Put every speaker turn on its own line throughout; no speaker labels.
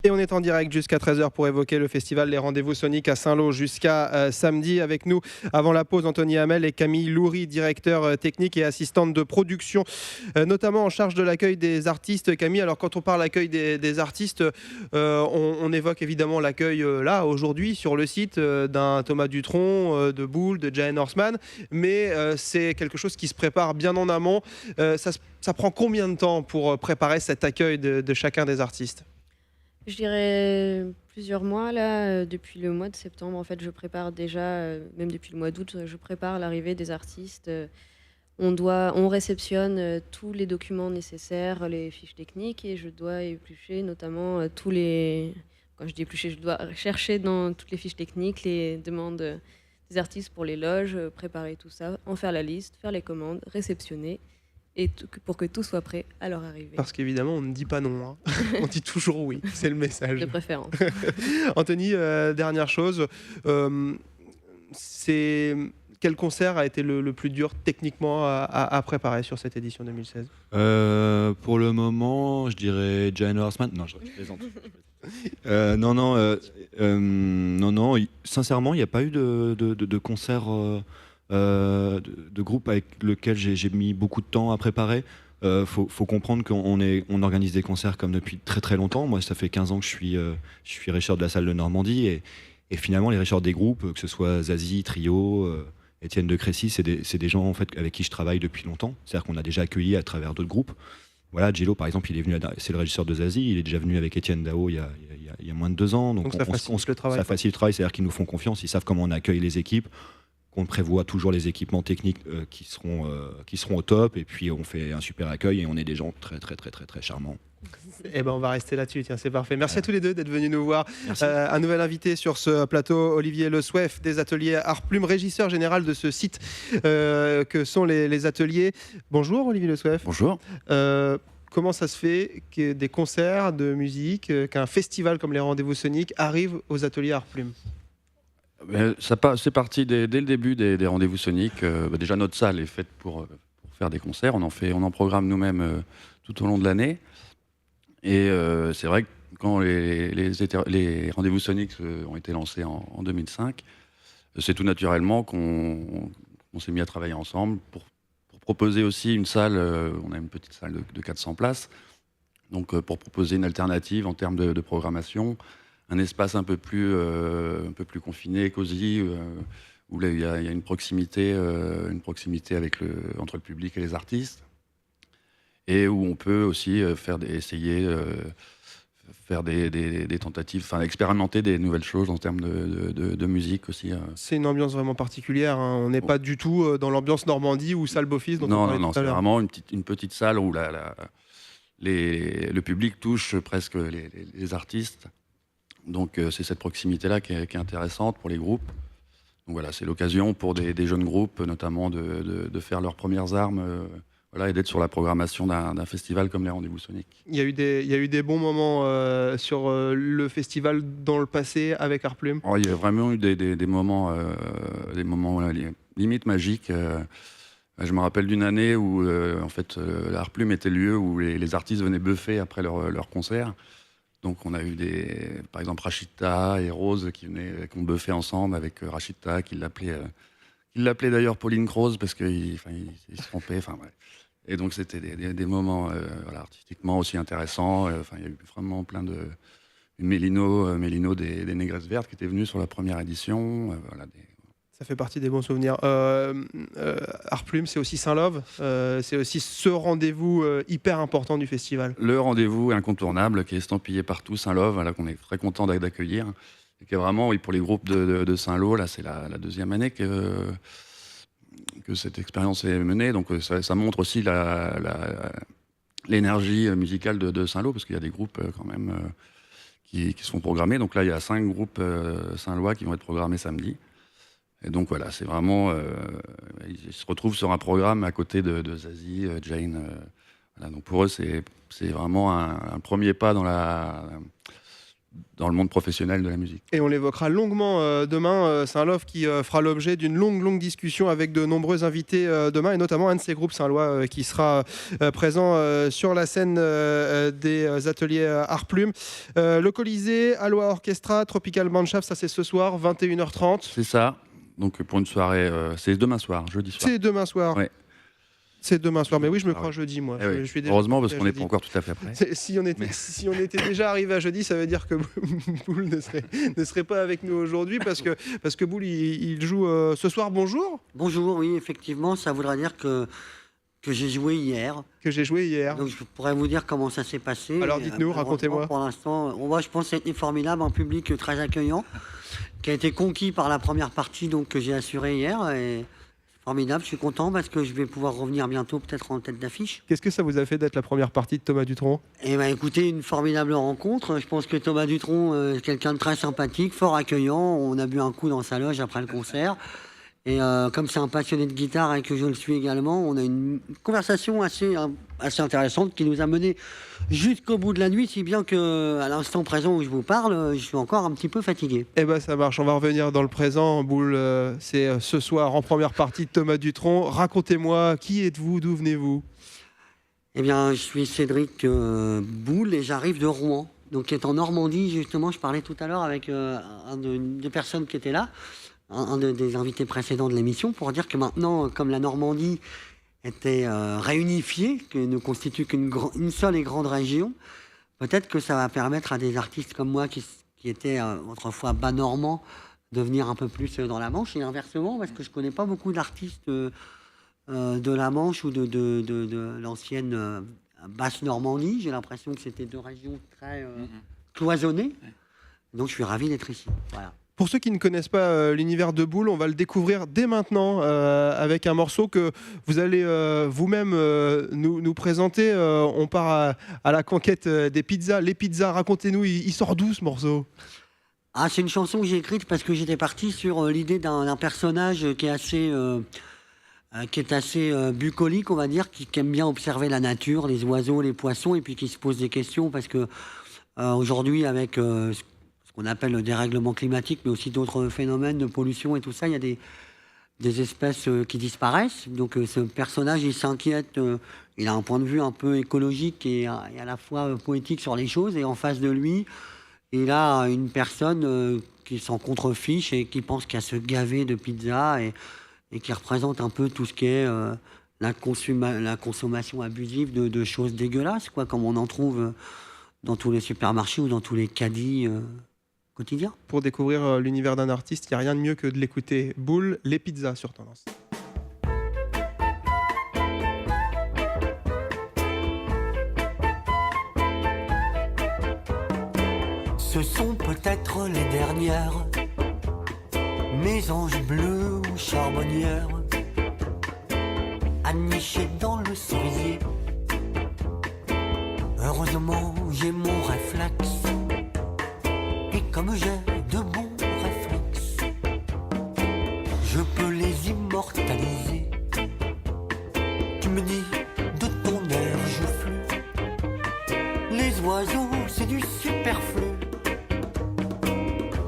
Et on est en direct jusqu'à 13h pour évoquer le festival Les Rendez-vous Soniques à Saint-Lô jusqu'à samedi. Avec nous, avant la pause, Anthony Hamel et Camille Loury, directeur technique et assistante de production, notamment en charge de l'accueil des artistes. Camille, alors quand on parle d'accueil des artistes, on évoque évidemment l'accueil là, aujourd'hui, sur le site d'un Thomas Dutronc, de Boule, de Jane Horseman, mais c'est quelque chose qui se prépare bien en amont. Ça prend combien de temps pour préparer cet accueil de chacun des artistes ?
Je dirais plusieurs mois là, depuis le mois de septembre en fait, je prépare déjà, même depuis le mois d'août, je prépare l'arrivée des artistes. On réceptionne tous les documents nécessaires, les fiches techniques et je dois éplucher notamment tous les... Quand je dis éplucher, je dois chercher dans toutes les fiches techniques les demandes des artistes pour les loges, préparer tout ça, en faire la liste, faire les commandes, réceptionner. Et pour que tout soit prêt à leur arrivée.
Parce qu'évidemment, on ne dit pas non. Hein. On dit toujours oui. C'est le message.
De préférence.
Anthony, dernière chose. Quel concert a été le plus dur techniquement à préparer sur cette édition 2016 ?
Pour le moment, je dirais Jane Horseman. Non, je plaisante. Non. Sincèrement, il n'y a pas eu de concert... de groupe avec lequel j'ai mis beaucoup de temps à préparer. Faut comprendre qu'on organise des concerts comme depuis très très longtemps. Moi, ça fait 15 ans que je suis Richard de la salle de Normandie et finalement les Richard des groupes, que ce soit Zazie, Trio, Étienne de Crécy, c'est des gens en fait avec qui je travaille depuis longtemps. C'est-à-dire qu'on a déjà accueilli à travers d'autres groupes. Voilà, Jello par exemple, il est venu, c'est le régisseur de Zazie, il est déjà venu avec Étienne Dao il y a moins de 2 ans. Donc
ça facilite le travail.
Ça facilite le travail, c'est-à-dire qu'ils nous font confiance, ils savent comment on accueille les équipes. On prévoit toujours les équipements techniques qui seront au top et puis on fait un super accueil et on est des gens très très très très très charmants.
Eh ben on va rester là-dessus, tiens, c'est parfait. Merci à tous les deux d'être venus nous voir.
Merci.
Un nouvel invité sur ce plateau, Olivier Le Souef des ateliers Art Plume, régisseur général de ce site que sont les ateliers. Bonjour Olivier Le Souef.
Bonjour.
Comment ça se fait que des concerts de musique, qu'un festival comme les Rendez-vous Soniques arrive aux ateliers Art Plume ?
C'est parti dès le début des Rendez-vous Soniques. Déjà, notre salle est faite pour faire des concerts. On en programme nous-mêmes tout au long de l'année. Et c'est vrai que quand les Rendez-vous Soniques ont été lancés en 2005, c'est tout naturellement qu'on s'est mis à travailler ensemble pour proposer aussi une salle. On a une petite salle de 400 places. Donc, pour proposer une alternative en termes de programmation, un espace un peu plus confiné, cosy, où là, il y a une proximité entre le public et les artistes, et où on peut aussi faire des tentatives, enfin expérimenter des nouvelles choses en termes de musique aussi.
C'est une ambiance vraiment particulière, hein. On n'est pas du tout dans l'ambiance Normandie ou salle Beaufils.
Non, c'est vraiment une petite salle où le public touche presque les artistes. Donc c'est cette proximité-là qui est intéressante pour les groupes. Donc voilà, c'est l'occasion pour des jeunes groupes notamment de faire leurs premières armes et d'être sur la programmation d'un festival comme les Rendez-vous Soniques.
Il y a eu des bons moments sur le festival dans le passé avec Art Plume.
Il y a vraiment eu des moments limite magiques. Je me rappelle d'une année où en fait, Art Plume était le lieu où les artistes venaient buffer après leur concert. Donc on a eu par exemple Rachita et Rose qui ont buffé ensemble avec Rachita, qui l'appelait d'ailleurs Pauline Croze parce qu'il se trompait. Ouais. Et donc c'était des moments artistiquement aussi intéressants. Il y a eu vraiment plein de... Mélino des Négresses Vertes qui était venu sur la première édition.
Ça fait partie des bons souvenirs. Art Plume, c'est aussi Saint-Love. C'est aussi ce rendez-vous hyper important du festival.
Le rendez-vous incontournable qui est estampillé partout, Saint-Love, qu'on est très content d'accueillir. Et qui est vraiment, pour les groupes de Saint-Lô, là, c'est la deuxième année que cette expérience est menée. Donc ça montre aussi l'énergie musicale de Saint-Lô, parce qu'il y a des groupes quand même qui sont programmés. Donc là, il y a 5 groupes saint-lois qui vont être programmés samedi. Et donc voilà, c'est vraiment... ils se retrouvent sur un programme à côté de Zazie, Jane. Donc pour eux, c'est vraiment un premier pas dans le monde professionnel de la musique.
Et on l'évoquera longuement demain. Saint-Lô qui fera l'objet d'une longue discussion avec de nombreux invités demain, et notamment un de ces groupes Saint-Lois qui sera présent sur la scène des ateliers Art Plume. Le Colisée, Aloha Orchestra, Tropical Mannschaft, ça c'est ce soir, 21h30.
C'est ça. Donc pour une soirée, c'est demain soir, jeudi soir.
C'est demain soir.
Ouais.
C'est demain soir, mais oui, je me crois jeudi, moi.
Eh oui.
Je suis déjà
Heureusement, parce
à
qu'on n'est
jeudi.
pas encore tout à fait prêt.
Si on était déjà arrivé à jeudi, ça veut dire que Boule ne serait pas avec nous aujourd'hui, parce que Boule, il joue ce soir. Bonjour.
Bonjour, oui, effectivement, ça voudra dire que j'ai joué hier.
Que j'ai joué hier.
Donc je pourrais vous dire comment ça s'est passé.
Alors dites-nous, racontez-moi.
Pour l'instant, moi je pense que c'était formidable, un public très accueillant, qui a été conquis par la première partie donc, que j'ai assurée hier. Et formidable, je suis content parce que je vais pouvoir revenir bientôt peut-être en tête d'affiche.
Qu'est-ce que ça vous a fait d'être la première partie de Thomas Dutronc?
Et bien écoutez, une formidable rencontre. Je pense que Thomas Dutronc est quelqu'un de très sympathique, fort accueillant. On a bu un coup dans sa loge après le concert. Et comme c'est un passionné de guitare et que je le suis également, on a une conversation assez intéressante qui nous a mené jusqu'au bout de la nuit, si bien qu'à l'instant présent où je vous parle, je suis encore un petit peu fatigué.
Eh ben ça marche, on va revenir dans le présent. Boule, c'est ce soir en première partie de Thomas Dutronc. Racontez-moi, qui êtes-vous, d'où venez-vous?
Eh bien, je suis Cédric Boule et j'arrive de Rouen, donc qui est en Normandie. Justement, je parlais tout à l'heure avec une des personnes qui étaient là, des invités précédents de l'émission, pour dire que maintenant, comme la Normandie était réunifiée, que ne constitue qu'une seule et grande région, peut-être que ça va permettre à des artistes comme moi qui étaient autrefois bas normands de venir un peu plus dans la Manche, et inversement, parce que je connais pas beaucoup d'artistes de la Manche ou de l'ancienne basse Normandie. J'ai l'impression que c'était deux régions très cloisonnées. Donc je suis ravi d'être ici. Voilà.
Pour ceux qui ne connaissent pas l'univers de Boule, on va le découvrir dès maintenant avec un morceau que vous allez vous-même nous présenter. On part à la conquête des pizzas. Les pizzas, racontez-nous, il sort d'où ce morceau?
Ah, c'est une chanson que j'ai écrite parce que j'étais parti sur l'idée d'un personnage qui est assez bucolique, on va dire, qui aime bien observer la nature, les oiseaux, les poissons, et puis qui se pose des questions parce que aujourd'hui, avec on appelle le dérèglement climatique, mais aussi d'autres phénomènes de pollution et tout ça, il y a des espèces qui disparaissent. Donc ce personnage, il s'inquiète, il a un point de vue un peu écologique et à la fois poétique sur les choses, et en face de lui, il a une personne qui s'en contrefiche et qui pense qu'à se gaver de pizza et qui représente un peu tout ce qui est la consommation abusive de choses dégueulasses, quoi, comme on en trouve dans tous les supermarchés ou dans tous les caddies quotidien.
Pour découvrir l'univers d'un artiste, il n'y a rien de mieux que de l'écouter. Boule, les pizzas sur Tendance.
Ce sont peut-être les dernières mésanges bleus ou charbonnières, anichées dans le cerisier. Heureusement, j'ai mon réflexe. Et comme j'ai de bons réflexes, je peux les immortaliser. Tu me dis de ton air joufflu, les oiseaux c'est du superflu.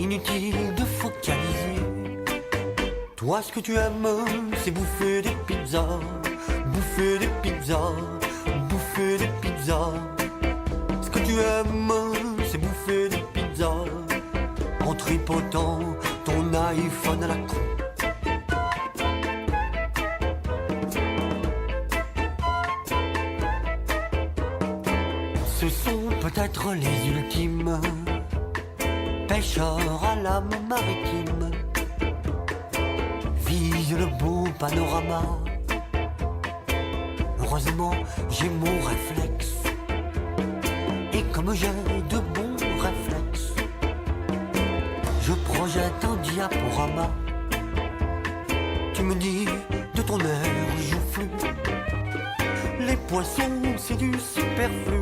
Inutile de focaliser. Toi ce que tu aimes c'est bouffer des pizzas, bouffer des pizzas, bouffer des pizzas. Ce que tu aimes c'est bouffer des pizzas en tripotant ton iPhone à la con. Ce sont peut-être les ultimes pêcheurs à l'âme maritime, visent le beau panorama. Heureusement j'ai mon réflexe, et comme j'ai de bons réflexes, je projette un diaporama. Tu me dis de ton air joufflu, les poissons c'est du superflu.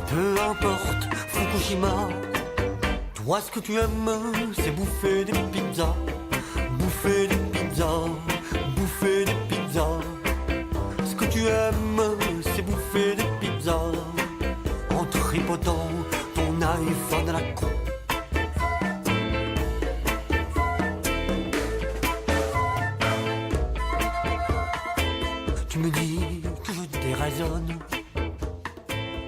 Peu importe Fukushima, toi ce que tu aimes c'est bouffer des pizzas, bouffer des pizzas, bouffer des pizzas. Ce que tu aimes c'est bouffer des pizzas en tripotant ton iPhone à la con. Tu me dis que je déraisonne,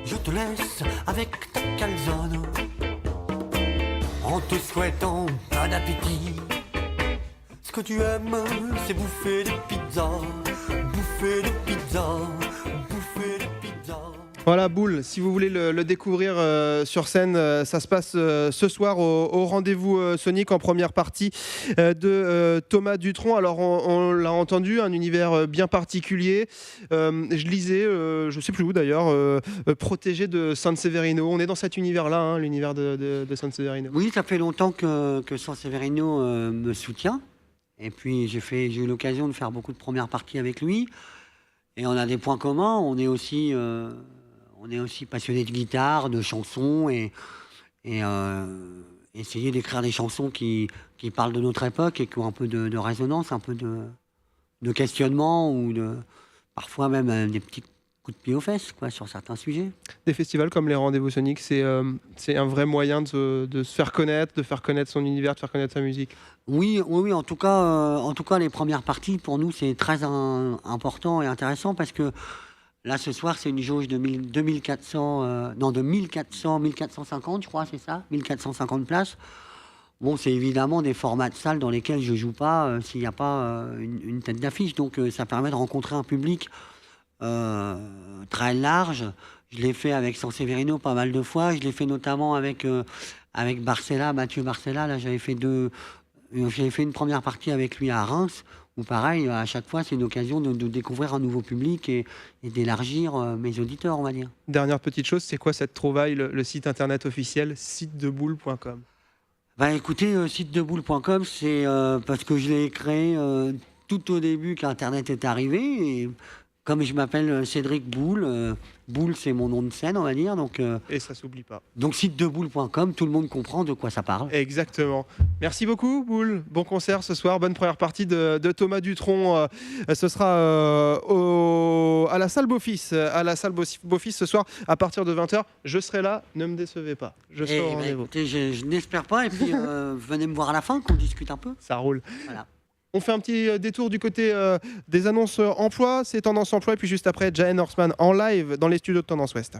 je te laisse avec ta calzone, en te souhaitant bon appétit. Ce que tu aimes, c'est bouffer des pizzas, bouffer des pizzas, bouffer des pizzas.
Voilà, Boule, si vous voulez le découvrir sur scène, ça se passe ce soir au Rendez-vous Sonic en première partie de Thomas Dutronc. Alors, on l'a entendu, un univers bien particulier. Je lisais, je ne sais plus où d'ailleurs, protégé de San Severino. On est dans cet univers-là, hein, l'univers de San Severino.
Oui, ça fait longtemps que San Severino me soutient. Et puis, j'ai eu l'occasion de faire beaucoup de premières parties avec lui. Et on a des points communs. On est aussi passionné de guitare, de chansons et essayer d'écrire des chansons qui parlent de notre époque et qui ont un peu de résonance, un peu de questionnement ou parfois même des petits coups de pied aux fesses quoi, sur certains sujets.
Des festivals comme les Rendez-vous Sonic, c'est un vrai moyen de se faire connaître, de faire connaître son univers, de faire connaître sa musique.
Oui, en tout cas, les premières parties, pour nous, c'est très important et intéressant parce que là, ce soir, c'est une jauge de 1450, je crois, c'est ça 1450 places. Bon, c'est évidemment des formats de salles dans lesquels je joue pas s'il n'y a pas une tête d'affiche. Donc, ça permet de rencontrer un public très large. Je l'ai fait avec San Severino pas mal de fois. Je l'ai fait notamment avec Barcella, Mathieu Barcella. Là, j'avais fait une première partie avec lui à Reims. Où pareil, à chaque fois, c'est une occasion de découvrir un nouveau public et d'élargir mes auditeurs, on va dire.
Dernière petite chose, c'est quoi cette trouvaille, le site internet officiel, sitedeboule.com?
Bah écoutez, sitedeboule.com, c'est parce que je l'ai créé tout au début qu'Internet est arrivé. Et comme je m'appelle Cédric Boule, Boule c'est mon nom de scène, on va dire.
Et ça s'oublie pas.
Donc sitedeboule.com, tout le monde comprend de quoi ça parle.
Exactement. Merci beaucoup, Boule. Bon concert ce soir. Bonne première partie de Thomas Dutronc. Ce sera à la salle Beaufils. À la salle Beaufils ce soir à partir de 20h. Je serai là. Ne me décevez pas. Je serai au rendez-vous.
Écoutez, je n'espère pas. Et puis venez me voir à la fin, qu'on discute un peu.
Ça roule.
Voilà.
On fait un petit détour du côté des annonces emploi. C'est Tendance Emploi. Et puis juste après, Jane Horseman en live dans les studios de Tendance Ouest.